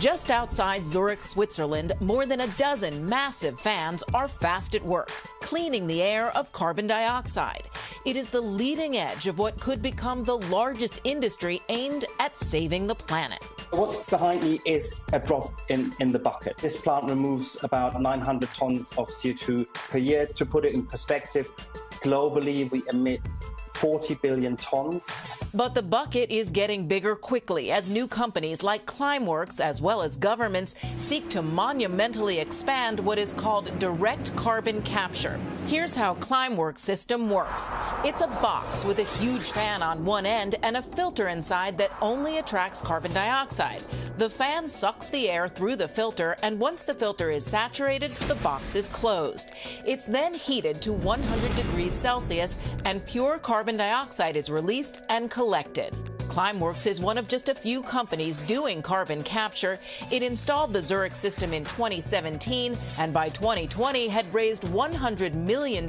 Just outside Zurich, Switzerland, more than a dozen massive fans are fast at work, cleaning the air of carbon dioxide. It is the leading edge of what could become the largest industry aimed at saving the planet. What's behind me is a drop in the bucket. This plant removes about 900 tons of CO2 per year. To put it in perspective, globally we emit 40 billion tons. But the bucket is getting bigger quickly as new companies like Climeworks, as well as governments, seek to monumentally expand what is called direct carbon capture. Here's how Climeworks' system works. It's a box with a huge fan on one end and a filter inside that only attracts carbon dioxide. The fan sucks the air through the filter, and once the filter is saturated, the box is closed. It's then heated to 100 degrees Celsius, and pure carbon dioxide is released and collected. Climeworks is one of just a few companies doing carbon capture. It installed the Zurich system in 2017 and by 2020 had raised $100 million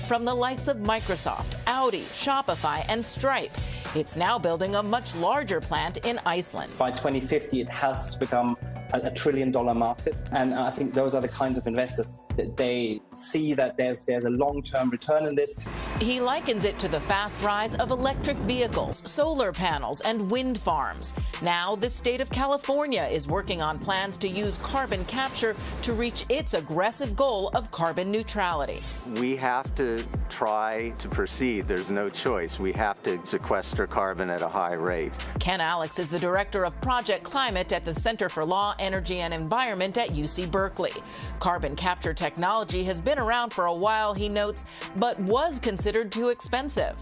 from the likes of Microsoft, Audi, Shopify, and Stripe. It's now building a much larger plant in Iceland. By 2050, it has to become a $1 trillion market. And I think those are the kinds of investors that they see that there's a long-term return in this. He likens it to the fast rise of electric vehicles, solar panels, and wind farms. Now, the state of California is working on plans to use carbon capture to reach its aggressive goal of carbon neutrality. We have to try to proceed. There's no choice. We have to sequester carbon at a high rate. Ken Alex is the director of Project Climate at the Center for Law, Energy, and Environment at UC Berkeley. Carbon capture technology has been around for a while, he notes, but was considered too expensive.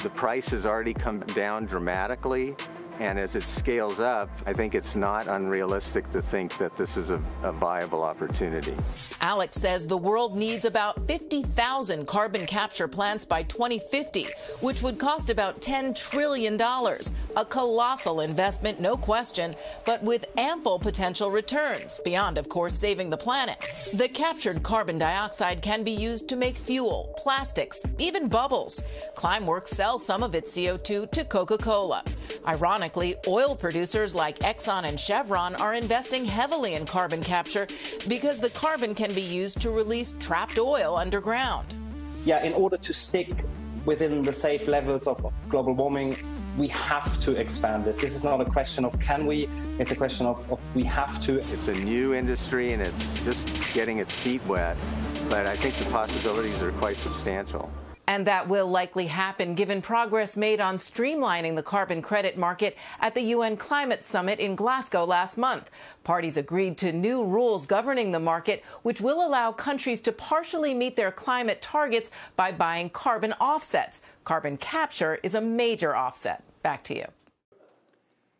The price has already come down dramatically, and as it scales up, I think it's not unrealistic to think that this is a viable opportunity. Alex says the world needs about 50,000 carbon capture plants by 2050, which would cost about $10 trillion. A colossal investment, no question, but with ample potential returns, beyond, of course, saving the planet. The captured carbon dioxide can be used to make fuel, plastics, even bubbles. Climeworks sells some of its CO2 to Coca-Cola. Ironically, oil producers like Exxon and Chevron are investing heavily in carbon capture because the carbon can be used to release trapped oil underground. Yeah, in order to stick within the safe levels of global warming, we have to expand this. This is not a question of can we, it's a question of we have to. It's a new industry and it's just getting its feet wet, but I think the possibilities are quite substantial. And that will likely happen given progress made on streamlining the carbon credit market at the UN Climate Summit in Glasgow last month. Parties agreed to new rules governing the market, which will allow countries to partially meet their climate targets by buying carbon offsets. Carbon capture is a major offset. Back to you.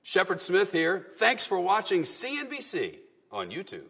Shepard Smith here. Thanks for watching CNBC on YouTube.